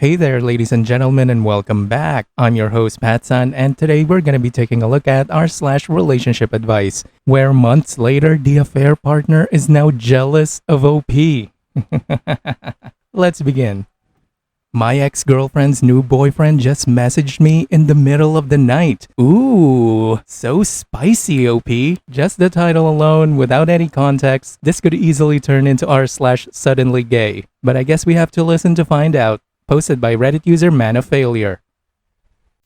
Hey there, ladies and gentlemen, and welcome back. I'm your host, Patsan, and today we're going to be taking a look at r/relationship advice, where months later, the affair partner is now jealous of OP. Let's begin. My ex-girlfriend's new boyfriend just messaged me in the middle of the night. Ooh, so spicy, OP. Just the title alone, without any context, this could easily turn into r/suddenly gay. But I guess we have to listen to find out. Posted by Reddit user Man of Failure.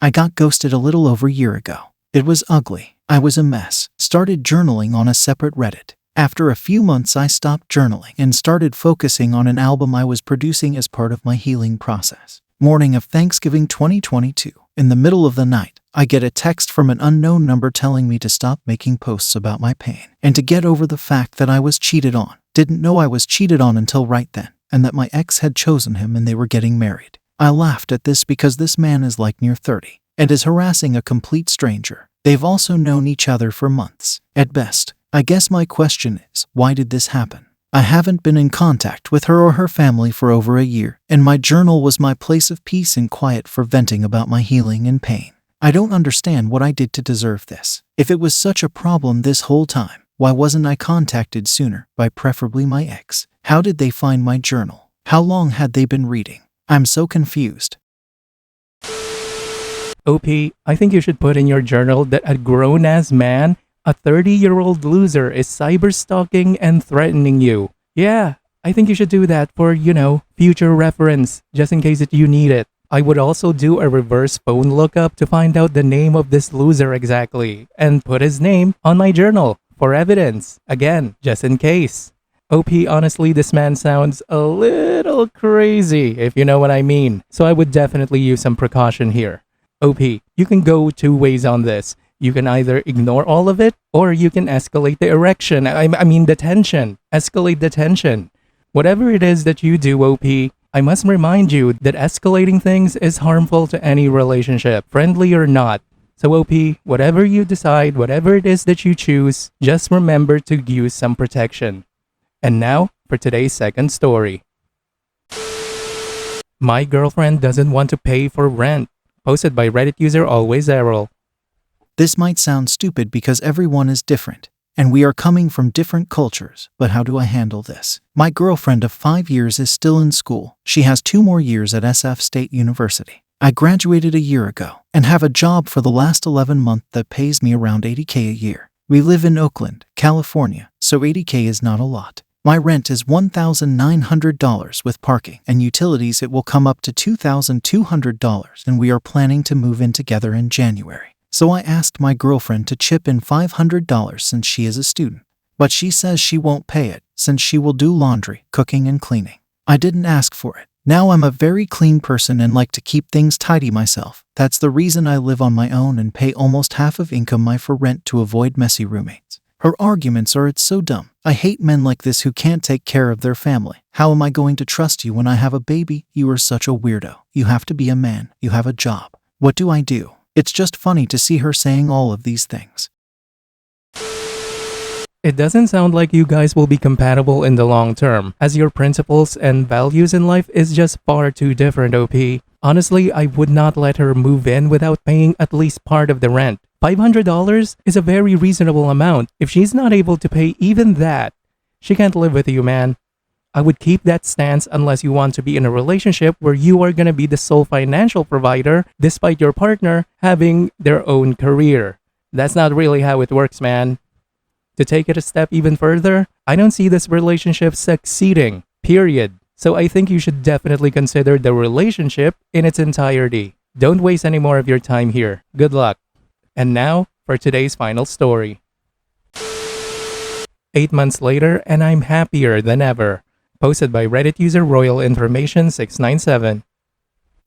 I got ghosted a little over a year ago. It was ugly. I was a mess. Started journaling on a separate Reddit. After a few months, I stopped journaling and started focusing on an album I was producing as part of my healing process. Morning of Thanksgiving 2022, in the middle of the night, I get a text from an unknown number telling me to stop making posts about my pain and to get over the fact that I was cheated on. Didn't know I was cheated on until right then, and that my ex had chosen him and they were getting married. I laughed at this because this man is like near 30 and is harassing a complete stranger. They've also known each other for months, at best. I guess my question is, why did this happen? I haven't been in contact with her or her family for over a year, and my journal was my place of peace and quiet for venting about my healing and pain. I don't understand what I did to deserve this. If it was such a problem this whole time, why wasn't I contacted sooner by preferably my ex? How did they find my journal? How long had they been reading? I'm so confused. OP, I think you should put in your journal that a grown-ass man, a 30-year-old loser, is cyber-stalking and threatening you. Yeah, I think you should do that for, future reference, just in case that you need it. I would also do a reverse phone lookup to find out the name of this loser exactly, and put his name on my journal for evidence. Again, just in case. OP, honestly, this man sounds a little crazy, if you know what I mean. So I would definitely use some precaution here. OP, you can go two ways on this. You can either ignore all of it, or you can escalate the erection. I mean the tension. Escalate the tension. Whatever it is that you do, OP, I must remind you that escalating things is harmful to any relationship, friendly or not. So OP, whatever you decide, whatever it is that you choose, just remember to use some protection. And now, for today's second story. My girlfriend doesn't want to pay for rent. Posted by Reddit user Always Errol. This might sound stupid because everyone is different, and we are coming from different cultures, but how do I handle this? My girlfriend of 5 years is still in school. She has 2 more years at SF State University. I graduated a year ago and have a job for the last 11 months that pays me around $80K a year. We live in Oakland, California, so $80K is not a lot. My rent is $1,900 with parking and utilities. It will come up to $2,200, and we are planning to move in together in January. So I asked my girlfriend to chip in $500 since she is a student. But she says she won't pay it since she will do laundry, cooking, and cleaning. I didn't ask for it. Now I'm a very clean person and like to keep things tidy myself. That's the reason I live on my own and pay almost half of income for rent to avoid messy roommates. Her arguments are, it's so dumb. I hate men like this who can't take care of their family. How am I going to trust you when I have a baby? You are such a weirdo. You have to be a man. You have a job. What do I do? It's just funny to see her saying all of these things. It doesn't sound like you guys will be compatible in the long term, as your principles and values in life is just far too different, OP. Honestly, I would not let her move in without paying at least part of the rent. $500 is a very reasonable amount. If she's not able to pay even that, she can't live with you, man. I would keep that stance unless you want to be in a relationship where you are going to be the sole financial provider despite your partner having their own career. That's not really how it works, man. To take it a step even further, I don't see this relationship succeeding, period. So I think you should definitely consider the relationship in its entirety. Don't waste any more of your time here. Good luck. And now, for today's final story. 8 months later, and I'm happier than ever. Posted by Reddit user Royal Information 697.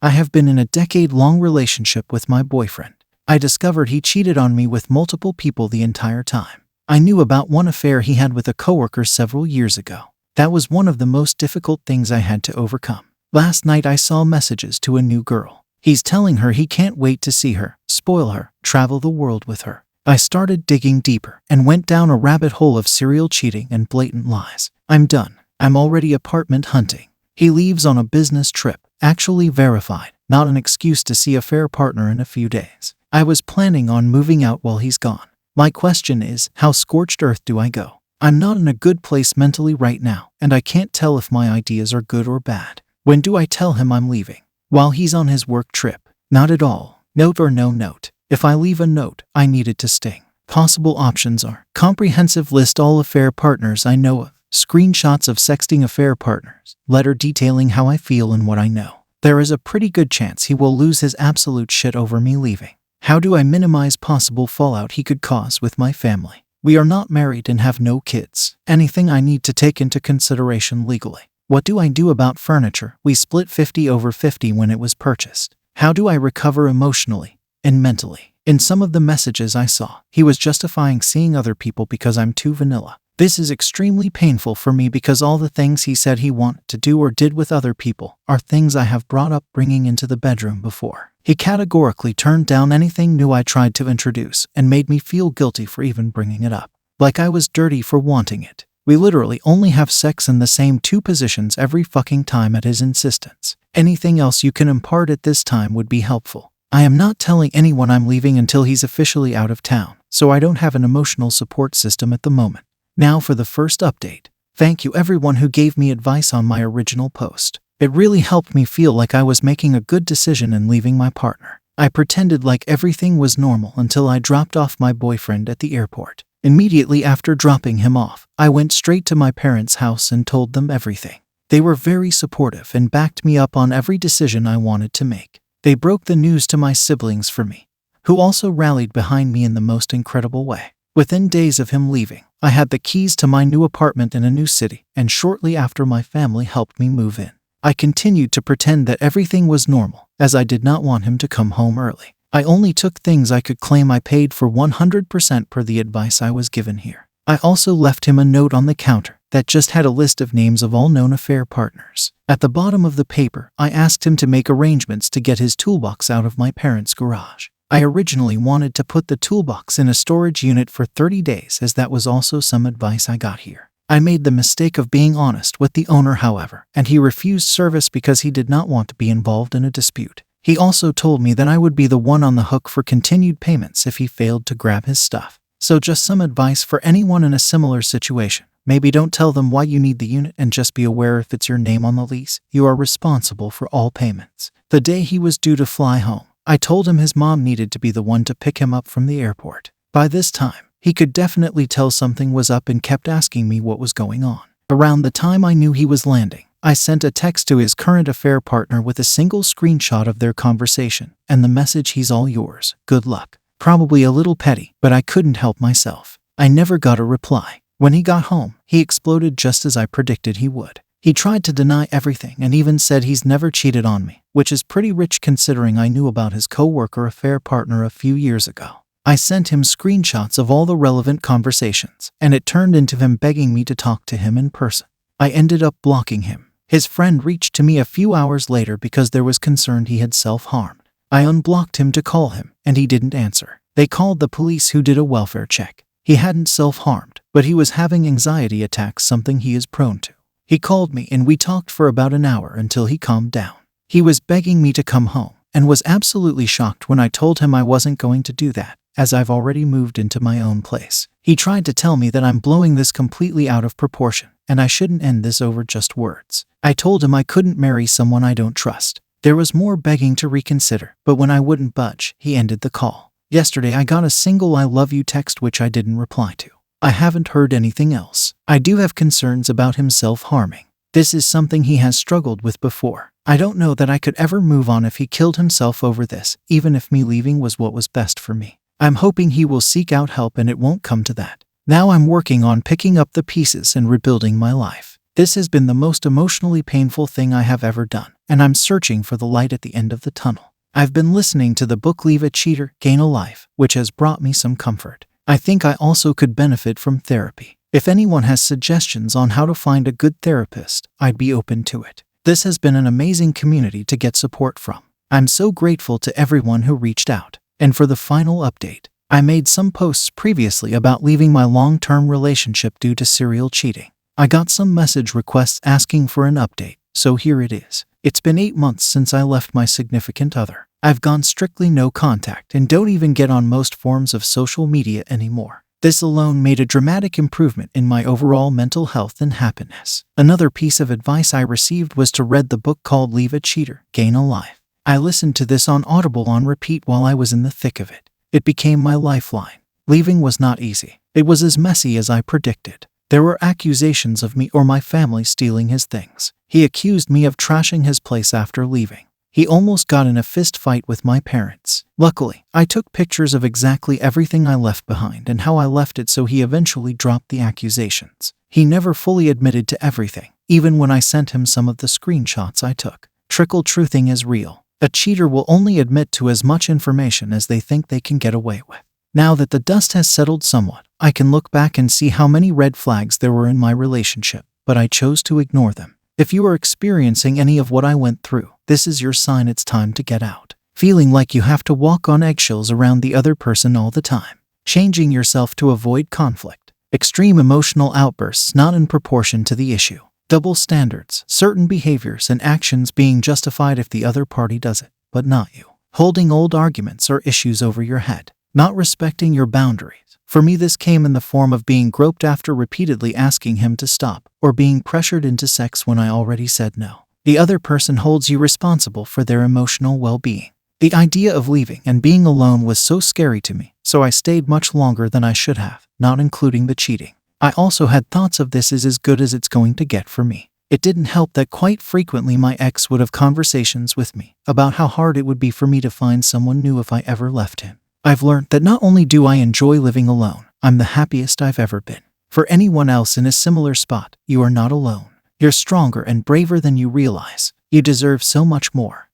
I have been in a decade-long relationship with my boyfriend. I discovered he cheated on me with multiple people the entire time. I knew about one affair he had with a coworker several years ago. That was one of the most difficult things I had to overcome. Last night I saw messages to a new girl. He's telling her he can't wait to see her, spoil her, travel the world with her. I started digging deeper and went down a rabbit hole of serial cheating and blatant lies. I'm done. I'm already apartment hunting. He leaves on a business trip. actually verified, not an excuse to see a fair partner in a few days. I was planning on moving out while he's gone. My question is, how scorched earth do I go? I'm not in a good place mentally right now, and I can't tell if my ideas are good or bad. When do I tell him I'm leaving? While he's on his work trip? Not at all. Note or no note. If I leave a note, I need it to sting. Possible options are: comprehensive list all affair partners I know of, screenshots of sexting affair partners, letter detailing how I feel and what I know. There is a pretty good chance he will lose his absolute shit over me leaving. How do I minimize possible fallout he could cause with my family? We are not married and have no kids. Anything I need to take into consideration legally? What do I do about furniture? We split 50/50 when it was purchased. How do I recover emotionally and mentally? In some of the messages I saw, he was justifying seeing other people because I'm too vanilla. This is extremely painful for me because all the things he said he wanted to do or did with other people are things I have brought up bringing into the bedroom before. He categorically turned down anything new I tried to introduce and made me feel guilty for even bringing it up. Like I was dirty for wanting it. We literally only have sex in the same 2 positions every fucking time at his insistence. Anything else you can impart at this time would be helpful. I am not telling anyone I'm leaving until he's officially out of town, so I don't have an emotional support system at the moment. Now for the first update. Thank you everyone who gave me advice on my original post. It really helped me feel like I was making a good decision in leaving my partner. I pretended like everything was normal until I dropped off my boyfriend at the airport. Immediately after dropping him off, I went straight to my parents' house and told them everything. They were very supportive and backed me up on every decision I wanted to make. They broke the news to my siblings for me, who also rallied behind me in the most incredible way. Within days of him leaving, I had the keys to my new apartment in a new city, and shortly after my family helped me move in. I continued to pretend that everything was normal, as I did not want him to come home early. I only took things I could claim I paid for 100% per the advice I was given here. I also left him a note on the counter that just had a list of names of all known affair partners. At the bottom of the paper, I asked him to make arrangements to get his toolbox out of my parents' garage. I originally wanted to put the toolbox in a storage unit for 30 days, as that was also some advice I got here. I made the mistake of being honest with the owner, however, and he refused service because he did not want to be involved in a dispute. He also told me that I would be the one on the hook for continued payments if he failed to grab his stuff. So just some advice for anyone in a similar situation. Maybe don't tell them why you need the unit and just be aware if it's your name on the lease, you are responsible for all payments. The day he was due to fly home, I told him his mom needed to be the one to pick him up from the airport. By this time, he could definitely tell something was up and kept asking me what was going on. Around the time I knew he was landing, I sent a text to his current affair partner with a single screenshot of their conversation and the message, "He's all yours, good luck." Probably a little petty, but I couldn't help myself. I never got a reply. When he got home, he exploded just as I predicted he would. He tried to deny everything and even said he's never cheated on me, which is pretty rich considering I knew about his co-worker affair partner a few years ago. I sent him screenshots of all the relevant conversations, and it turned into him begging me to talk to him in person. I ended up blocking him. His friend reached to me a few hours later because there was concern he had self-harmed. I unblocked him to call him, and he didn't answer. They called the police, who did a welfare check. He hadn't self-harmed, but he was having anxiety attacks, something he is prone to. He called me and we talked for about an hour until he calmed down. He was begging me to come home and was absolutely shocked when I told him I wasn't going to do that, as I've already moved into my own place. He tried to tell me that I'm blowing this completely out of proportion and I shouldn't end this over just words. I told him I couldn't marry someone I don't trust. There was more begging to reconsider, but when I wouldn't budge, he ended the call. Yesterday I got a single "I love you" text which I didn't reply to. I haven't heard anything else. I do have concerns about him self-harming. This is something he has struggled with before. I don't know that I could ever move on if he killed himself over this, even if me leaving was what was best for me. I'm hoping he will seek out help and it won't come to that. Now I'm working on picking up the pieces and rebuilding my life. This has been the most emotionally painful thing I have ever done, and I'm searching for the light at the end of the tunnel. I've been listening to the book Leave a Cheater, Gain a Life, which has brought me some comfort. I think I also could benefit from therapy. If anyone has suggestions on how to find a good therapist, I'd be open to it. This has been an amazing community to get support from. I'm so grateful to everyone who reached out. And for the final update, I made some posts previously about leaving my long-term relationship due to serial cheating. I got some message requests asking for an update, so here it is. It's been 8 months since I left my significant other. I've gone strictly no contact and don't even get on most forms of social media anymore. This alone made a dramatic improvement in my overall mental health and happiness. Another piece of advice I received was to read the book called Leave a Cheater, Gain a Life. I listened to this on Audible on repeat while I was in the thick of it. It became my lifeline. Leaving was not easy. It was as messy as I predicted. There were accusations of me or my family stealing his things. He accused me of trashing his place after leaving. He almost got in a fist fight with my parents. Luckily, I took pictures of exactly everything I left behind and how I left it, so he eventually dropped the accusations. He never fully admitted to everything, even when I sent him some of the screenshots I took. Trickle-truthing is real. A cheater will only admit to as much information as they think they can get away with. Now that the dust has settled somewhat, I can look back and see how many red flags there were in my relationship, but I chose to ignore them. If you are experiencing any of what I went through, this is your sign it's time to get out. Feeling like you have to walk on eggshells around the other person all the time. Changing yourself to avoid conflict. Extreme emotional outbursts not in proportion to the issue. Double standards, certain behaviors and actions being justified if the other party does it, but not you. Holding old arguments or issues over your head. Not respecting your boundaries. For me, this came in the form of being groped after repeatedly asking him to stop, or being pressured into sex when I already said no. The other person holds you responsible for their emotional well-being. The idea of leaving and being alone was so scary to me, so I stayed much longer than I should have, not including the cheating. I also had thoughts of this is as good as it's going to get for me. It didn't help that quite frequently my ex would have conversations with me about how hard it would be for me to find someone new if I ever left him. I've learned that not only do I enjoy living alone, I'm the happiest I've ever been. For anyone else in a similar spot, you are not alone. You're stronger and braver than you realize. You deserve so much more.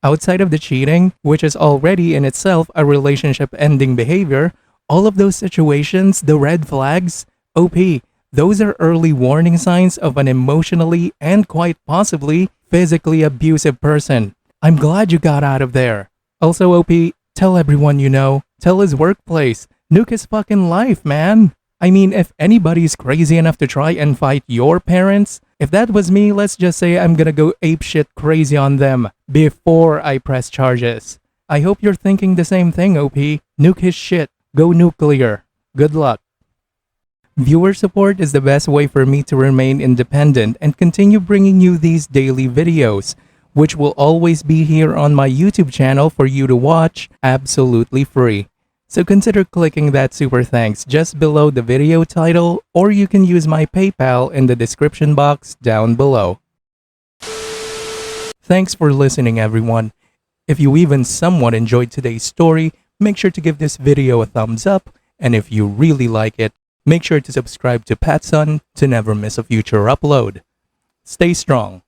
Outside of the cheating, which is already in itself a relationship-ending behavior, all of those situations, the red flags, OP, those are early warning signs of an emotionally and quite possibly physically abusive person. I'm glad you got out of there. Also, OP, tell everyone you know. Tell his workplace. Nuke his fucking life, man. I mean, if anybody's crazy enough to try and fight your parents, if that was me, let's just say I'm gonna go apeshit crazy on them before I press charges. I hope you're thinking the same thing, OP. Nuke his shit. Go nuclear. Good luck. Viewer support is the best way for me to remain independent and continue bringing you these daily videos, which will always be here on my YouTube channel for you to watch absolutely free. So consider clicking that super thanks just below the video title, or you can use my PayPal in the description box down below. Thanks for listening, everyone. If you even somewhat enjoyed today's story, make sure to give this video a thumbs up, and if you really like it, make sure to subscribe to PattSun to never miss a future upload. Stay strong.